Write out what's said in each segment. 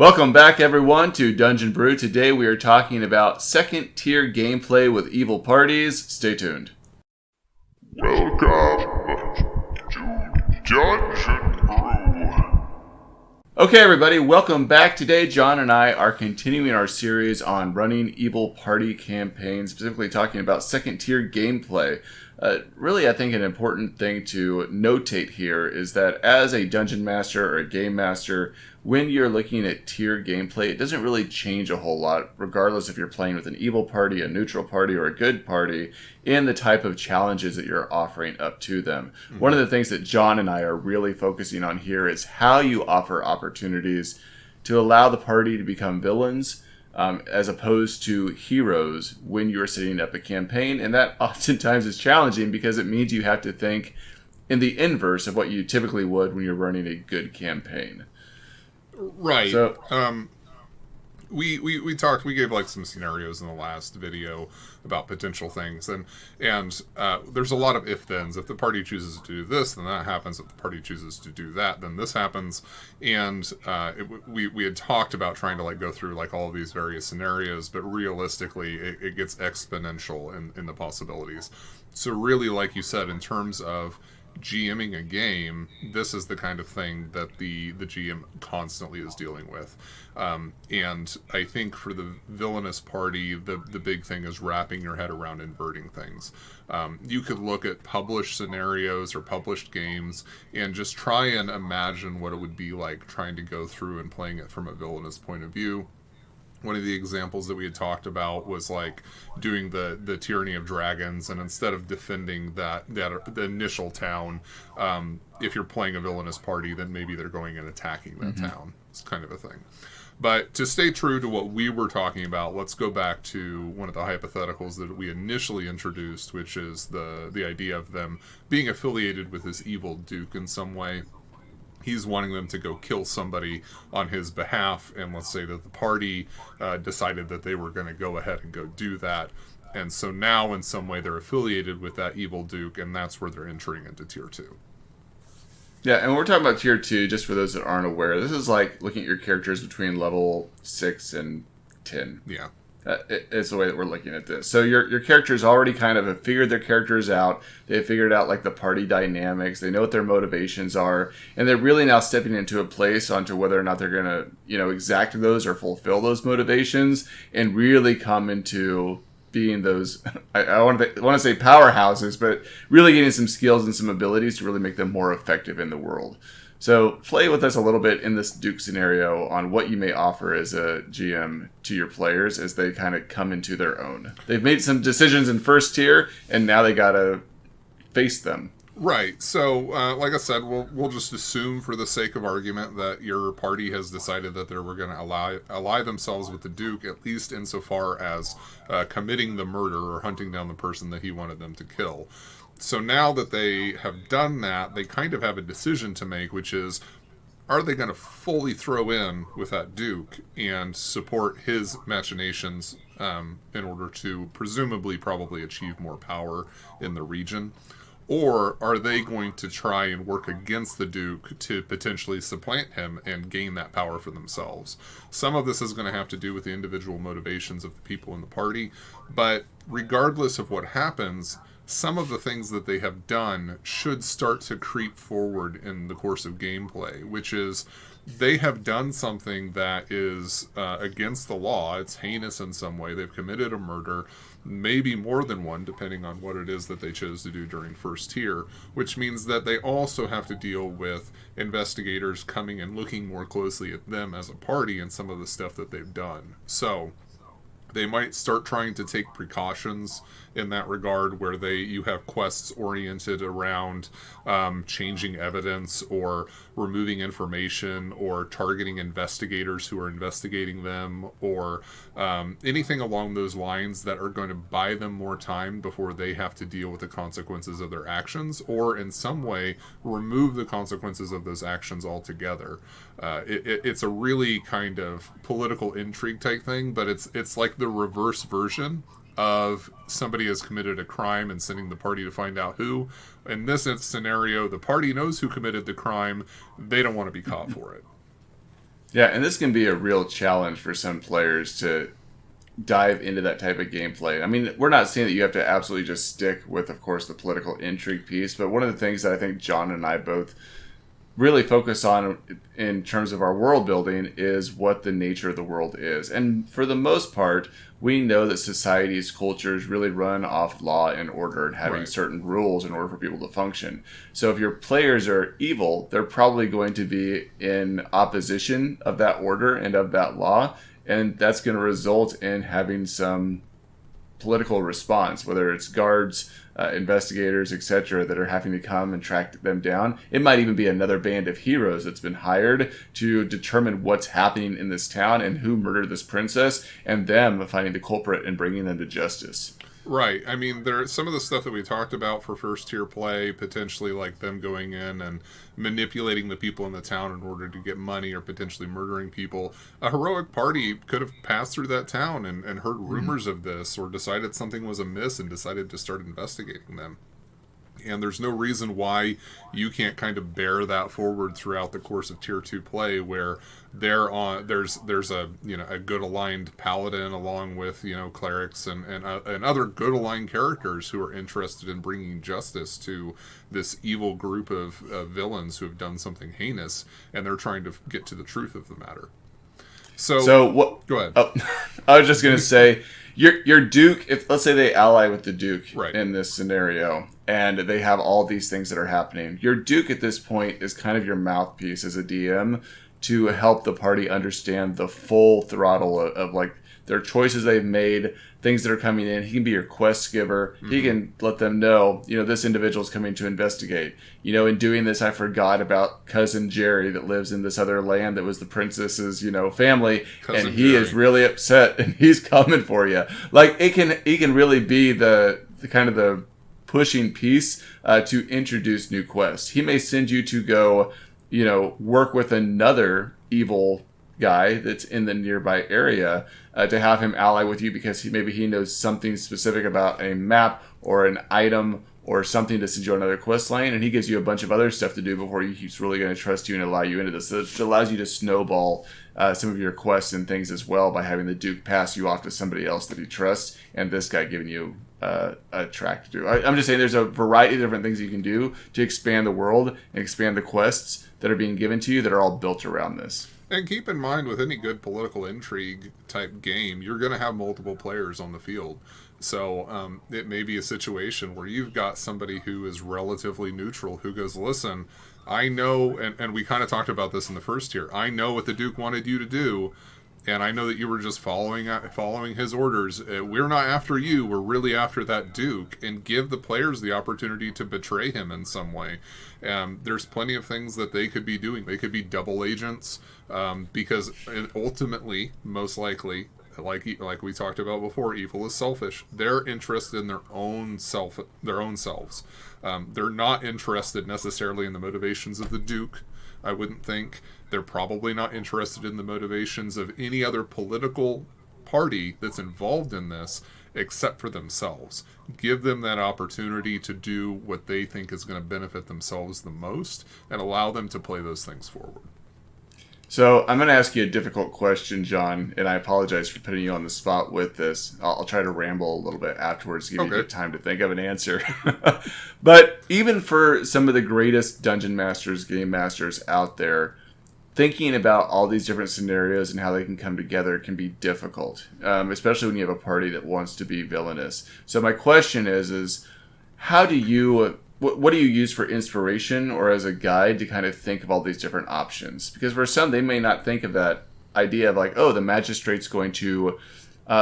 Welcome back, everyone, to Dungeon Brew. Today we are talking about second-tier gameplay with evil parties. Stay tuned. Welcome to Dungeon Brew. Okay, everybody, welcome back. Today, John and I are continuing our series on running evil party campaigns, specifically talking about second-tier gameplay. Really, I think an important thing to notate here is that as a dungeon master or a game master, when you're looking at tier gameplay, it doesn't really change a whole lot, regardless if you're playing with an evil party, a neutral party, or a good party, in the type of challenges that you're offering up to them. Mm-hmm. One of the things that John and I are really focusing on here is how you offer opportunities to allow the party to become villains, as opposed to heroes when you're setting up a campaign. And that oftentimes is challenging because it means you have to think in the inverse of what you typically would when you're running a good campaign. Right. So, we talked. We gave like some scenarios in the last video about potential things, and there's a lot of if-thens. If the party chooses to do this, then that happens. If the party chooses to do that, then this happens. And we had talked about trying to like go through like all of these various scenarios, but realistically, it gets exponential in the possibilities. So really, like you said, in terms of GMing a game, this is the kind of thing that the GM constantly is dealing with. And I think for the villainous party, the big thing is wrapping your head around inverting things. You could look at published scenarios or published games and just try and imagine what it would be like trying to go through and playing it from a villainous point of view. One of the examples that we had talked about was like doing the Tyranny of Dragons, and instead of defending the initial town, if you're playing a villainous party, then maybe they're going and attacking that town. It's kind of a thing. But to stay true to what we were talking about, let's go back to one of the hypotheticals that we initially introduced, which is the idea of them being affiliated with this evil duke in some way. He's wanting them to go kill somebody on his behalf, and let's say that the party decided that they were going to go ahead and go do that. And so now, in some way, they're affiliated with that evil duke, and that's where they're entering into Tier 2. Yeah, and we're talking about Tier 2, just for those that aren't aware. This is like looking at your characters between level 6 and 10. Yeah. It's the way that we're looking at this. So your characters already kind of have figured their characters out. They've figured out like the party dynamics. They know what their motivations are. And they're really now stepping into a place onto whether or not they're going to, exact those or fulfill those motivations and really come into being those, I want to say powerhouses, but really getting some skills and some abilities to really make them more effective in the world. So play with us a little bit in this Duke scenario on what you may offer as a GM to your players as they kind of come into their own. They've made some decisions in first tier, and now they got to face them. Right. So, like I said, we'll just assume for the sake of argument that your party has decided that they were going to ally themselves with the Duke, at least insofar as committing the murder or hunting down the person that he wanted them to kill. So now that they have done that, they kind of have a decision to make, which is, are they going to fully throw in with that Duke and support his machinations in order to presumably probably achieve more power in the region? Or are they going to try and work against the Duke to potentially supplant him and gain that power for themselves? Some of this is going to have to do with the individual motivations of the people in the party, but regardless of what happens, some of the things that they have done should start to creep forward in the course of gameplay, which is they have done something that is against the law. It's heinous in some way. They've committed a murder, maybe more than one, depending on what it is that they chose to do during first tier, which means that they also have to deal with investigators coming and looking more closely at them as a party and some of the stuff that they've done. So they might start trying to take precautions in that regard, where you have quests oriented around changing evidence or removing information or targeting investigators who are investigating them, or anything along those lines that are going to buy them more time before they have to deal with the consequences of their actions, or in some way remove the consequences of those actions altogether. It's a really kind of political intrigue type thing, but it's like the reverse version of somebody has committed a crime and sending the party to find out who. In this scenario, the party knows who committed the crime. They don't want to be caught for it. Yeah, and this can be a real challenge for some players to dive into that type of gameplay. I mean, we're not saying that you have to absolutely just stick with, of course, the political intrigue piece, but one of the things that I think John and I both really focus on in terms of our world building is what the nature of the world is. And for the most part, we know that societies, cultures really run off law and order and having certain rules in order for people to function. So if your players are evil, they're probably going to be in opposition of that order and of that law. And that's going to result in having some political response, whether it's guards, investigators, etc., that are having to come and track them down. It might even be another band of heroes that's been hired to determine what's happening in this town and who murdered this princess, and them finding the culprit and bringing them to justice. Right. I mean, there's some of the stuff that we talked about for first tier play, potentially like them going in and manipulating the people in the town in order to get money or potentially murdering people. A heroic party could have passed through that town and heard rumors of this, or decided something was amiss and decided to start investigating them. And there's no reason why you can't kind of bear that forward throughout the course of tier 2 play, where there's a a good aligned paladin along with clerics and other good aligned characters who are interested in bringing justice to this evil group of villains who have done something heinous, and they're trying to get to the truth of the matter. So what? Go ahead. Oh, I was just gonna say, your Duke. If let's say they ally with the Duke Right. in this scenario, and they have all these things that are happening, your Duke at this point is kind of your mouthpiece as a DM to help the party understand the full throttle of like their choices they've made, things that are coming in. He can be your quest giver. Mm-hmm. He can let them know, this individual's coming to investigate. In doing this, I forgot about cousin Jerry that lives in this other land that was the princess's, family, cousin and he Jerry is really upset and he's coming for you. Like he can really be the kind of the pushing piece to introduce new quests. He may send you to go, work with another evil guy that's in the nearby area to have him ally with you because he knows something specific about a map or an item or something to send you on another quest line, and he gives you a bunch of other stuff to do before he's really going to trust you and allow you into this. So it allows you to snowball some of your quests and things as well by having the Duke pass you off to somebody else that he trusts, and this guy giving you a track to do. I'm just saying there's a variety of different things you can do to expand the world and expand the quests that are being given to you that are all built around this. And keep in mind, with any good political intrigue type game, you're going to have multiple players on the field. So it may be a situation where you've got somebody who is relatively neutral who goes, listen, I know, and we kind of talked about this in the first tier, I know what the Duke wanted you to do, and I know that you were just following his orders. We're not after you, we're really after that Duke, and give the players the opportunity to betray him in some way. There's plenty of things that they could be doing. They could be double agents, because ultimately, most likely, like we talked about before, evil is selfish. They're interested in their own selves. They're not interested necessarily in the motivations of the Duke, I wouldn't think. They're probably not interested in the motivations of any other political party that's involved in this except for themselves. Give them that opportunity to do what they think is going to benefit themselves the most, and allow them to play those things forward. So I'm going to ask you a difficult question, John, and I apologize for putting you on the spot with this. I'll try to ramble a little bit afterwards to give you time to think of an answer. But even for some of the greatest dungeon masters, game masters out there, thinking about all these different scenarios and how they can come together can be difficult, especially when you have a party that wants to be villainous. So my question is how do you... What do you use for inspiration or as a guide to kind of think of all these different options? Because for some, they may not think of that idea of like, oh, the magistrate's going to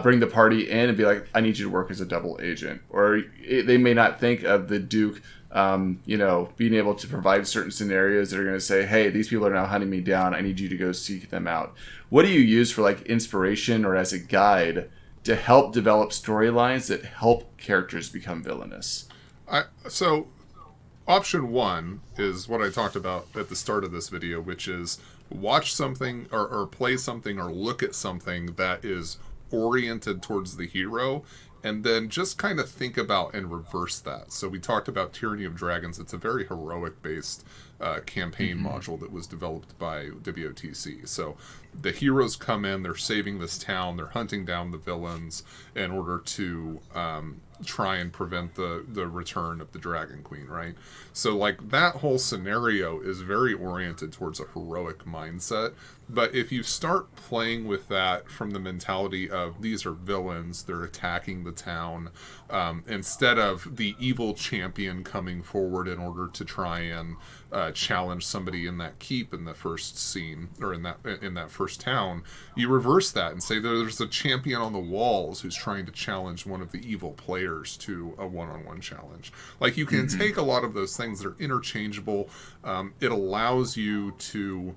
bring the party in and be like, I need you to work as a double agent. Or they may not think of the Duke, being able to provide certain scenarios that are going to say, hey, these people are now hunting me down. I need you to go seek them out. What do you use for like inspiration or as a guide to help develop storylines that help characters become villainous? Option one is what I talked about at the start of this video, which is watch something or play something or look at something that is oriented towards the hero, and then just kind of think about and reverse that. So we talked about Tyranny of Dragons. It's a very heroic-based campaign module that was developed by WOTC. So the heroes come in, they're saving this town, they're hunting down the villains in order to try and prevent the return of the Dragon Queen, right? So like that whole scenario is very oriented towards a heroic mindset. But if you start playing with that from the mentality of these are villains, they're attacking the town, instead of the evil champion coming forward in order to try and challenge somebody in that keep in the first scene, or in that first town, you reverse that and say there's a champion on the walls who's trying to challenge one of the evil players to a one-on-one challenge. Like you can take a lot of those things that are interchangeable. It allows you to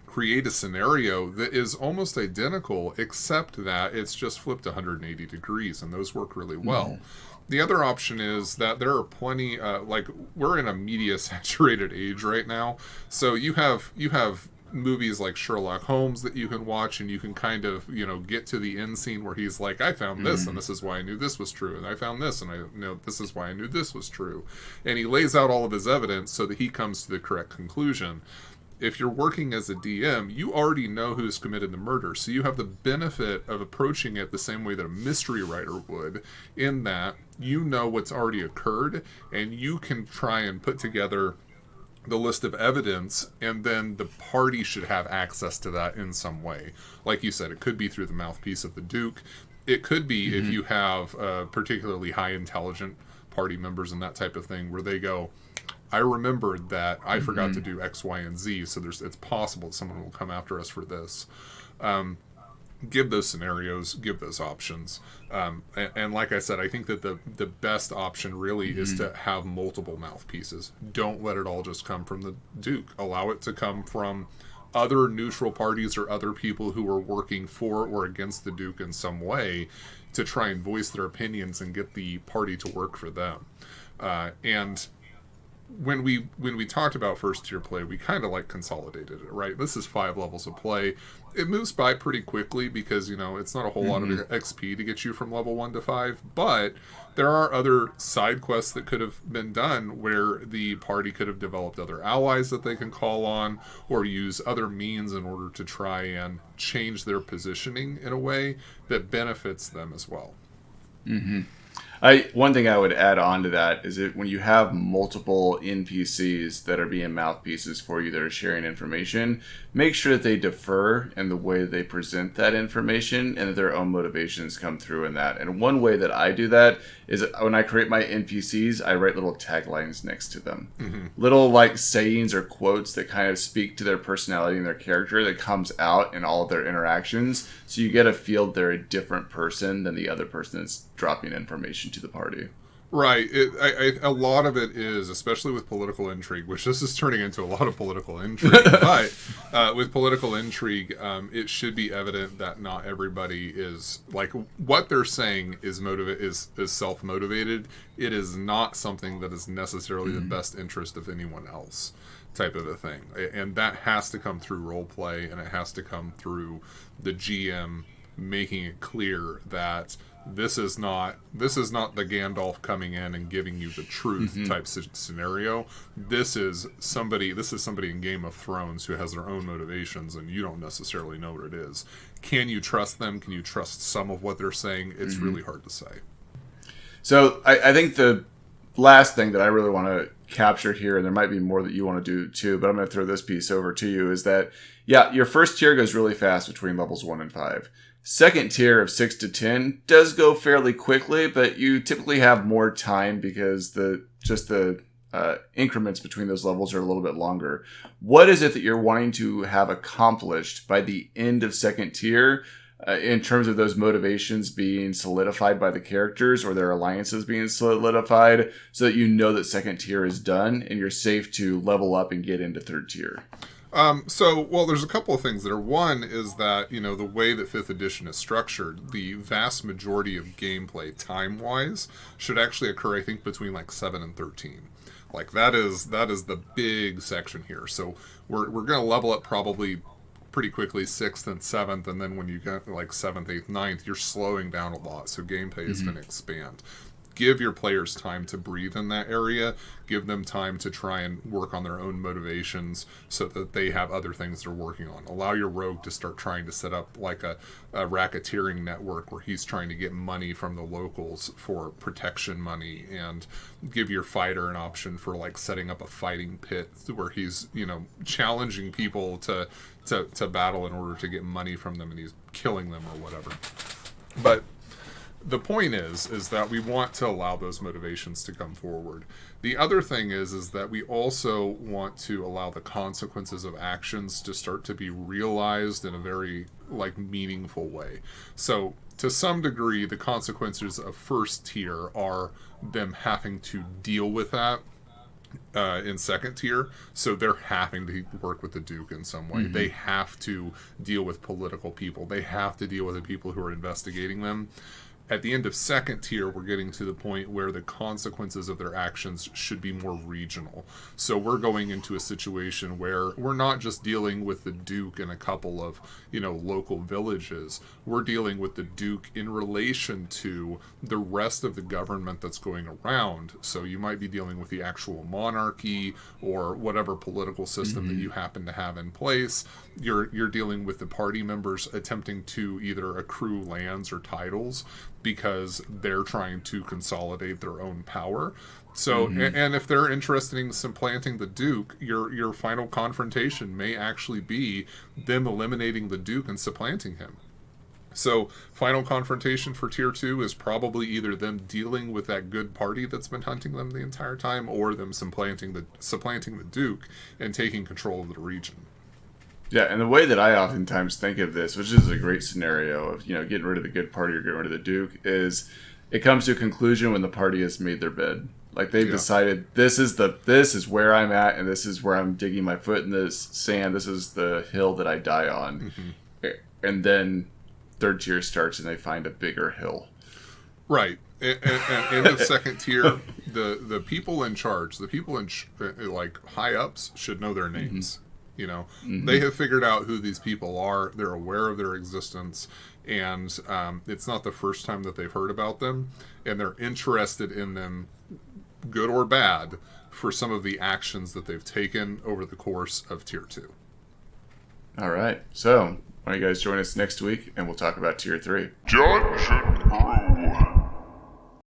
create a scenario that is almost identical, except that it's just flipped 180 degrees, and those work really well. The other option is that there are plenty, like we're in a media saturated age right now, so you have movies like Sherlock Holmes that you can watch, and you can kind of, get to the end scene where he's like, I found this, and this is why I knew this was true, and I found this, and I know this is why I knew this was true. And he lays out all of his evidence so that he comes to the correct conclusion. If you're working as a DM, you already know who's committed the murder, so you have the benefit of approaching it the same way that a mystery writer would, in that you know what's already occurred, and you can try and put together the list of evidence, and then the party should have access to that in some way. Like you said, it could be through the mouthpiece of the Duke. It could be if you have particularly high intelligent party members and that type of thing, where they go, I remembered that I forgot to do X, Y, and Z, so it's possible that someone will come after us for this. Give those scenarios, give those options. And like I said, I think that the best option really is to have multiple mouthpieces. Don't let it all just come from the Duke. Allow it to come from other neutral parties or other people who are working for or against the Duke in some way, to try and voice their opinions and get the party to work for them. And when we talked about first tier play, we kind of like consolidated it, right? This is 5 levels of play. It moves by pretty quickly because, it's not a whole lot of XP to get you from level 1 to 5, but there are other side quests that could have been done where the party could have developed other allies that they can call on, or use other means in order to try and change their positioning in a way that benefits them as well. One thing I would add on to that is that when you have multiple NPCs that are being mouthpieces for you that are sharing information, make sure that they defer in the way they present that information, and that their own motivations come through in that. And one way that I do that is when I create my NPCs, I write little taglines next to them. Little like sayings or quotes that kind of speak to their personality and their character that comes out in all of their interactions. So you get a feel they're a different person than the other person that's dropping information to the party. Right. A lot of it is, especially with political intrigue, which this is turning into a lot of political intrigue, but with political intrigue, it should be evident that not everybody is, like, what they're saying is self-motivated. It is not something that is necessarily the best interest of anyone else, type of a thing. And that has to come through role play, and it has to come through the GM making it clear that this is not the Gandalf coming in and giving you the truth type scenario. This is somebody in Game of Thrones who has their own motivations, and you don't necessarily know what it is. Can you trust them? Can you trust some of what they're saying? It's really hard to say. So I think the last thing that I really want to capture here, and there might be more that you want to do too, but I'm going to throw this piece over to you, is that, your first tier goes really fast between levels 1 and 5. Second tier of 6 to 10 does go fairly quickly, but you typically have more time because the increments between those levels are a little bit longer. What is it that you're wanting to have accomplished by the end of second tier, in terms of those motivations being solidified by the characters or their alliances being solidified, so that you know that second tier is done and you're safe to level up and get into third tier? There's a couple of things there. One is that, the way that 5th edition is structured, the vast majority of gameplay, time-wise, should actually occur, I think, between, 7 and 13. That is the big section here. So we're going to level up probably pretty quickly 6th and 7th, and then when you get, 7th, 8th, 9th, you're slowing down a lot, so gameplay is going to expand. give your players time to breathe in that area, give them time to try and work on their own motivations so that they have other things they're working on. Allow your rogue to start trying to set up like a racketeering network where he's trying to get money from the locals for protection money, and give your fighter an option for like setting up a fighting pit where he's, you know, challenging people to battle in order to get money from them, and he's killing them or whatever. But the point is that we want to allow those motivations to come forward. The other thing is that we also want to allow the consequences of actions to start to be realized in a very like meaningful way. So to some degree, the consequences of first tier are them having to deal with that in second tier. So they're having to work with the Duke in some way. They have to deal with political people. They have to deal with the people who are investigating them. At the end of second tier, we're getting to the point where the consequences of their actions should be more regional. So we're going into a situation where we're not just dealing with the Duke and a couple of, you know, local villages. We're dealing with the Duke in relation to the rest of the government that's going around. So you might be dealing with the actual monarchy or whatever political system that you happen to have in place. You're dealing with the party members attempting to either accrue lands or titles because they're trying to consolidate their own power. So, and if they're interested in supplanting the Duke, your final confrontation may actually be them eliminating the Duke and supplanting him. So, final confrontation for Tier 2 is probably either them dealing with that good party that's been hunting them the entire time, or them supplanting the Duke and taking control of the region. Yeah, and the way that I oftentimes think of this, which is a great scenario of, you know, getting rid of the good party or getting rid of the Duke, is it comes to a conclusion when the party has made their bed. Like they've decided this is where I'm at, and this is where I'm digging my foot in this sand. This is the hill that I die on. And then third tier starts and they find a bigger hill. Right. And end of second tier, the people in charge, the people in like high ups should know their names. You know, they have figured out who these people are. They're aware of their existence, and it's not the first time that they've heard about them, and they're interested in them, good or bad, for some of the actions that they've taken over the course of Tier 2. All right. So, why don't you guys join us next week, and we'll talk about Tier 3. Judge and Brew.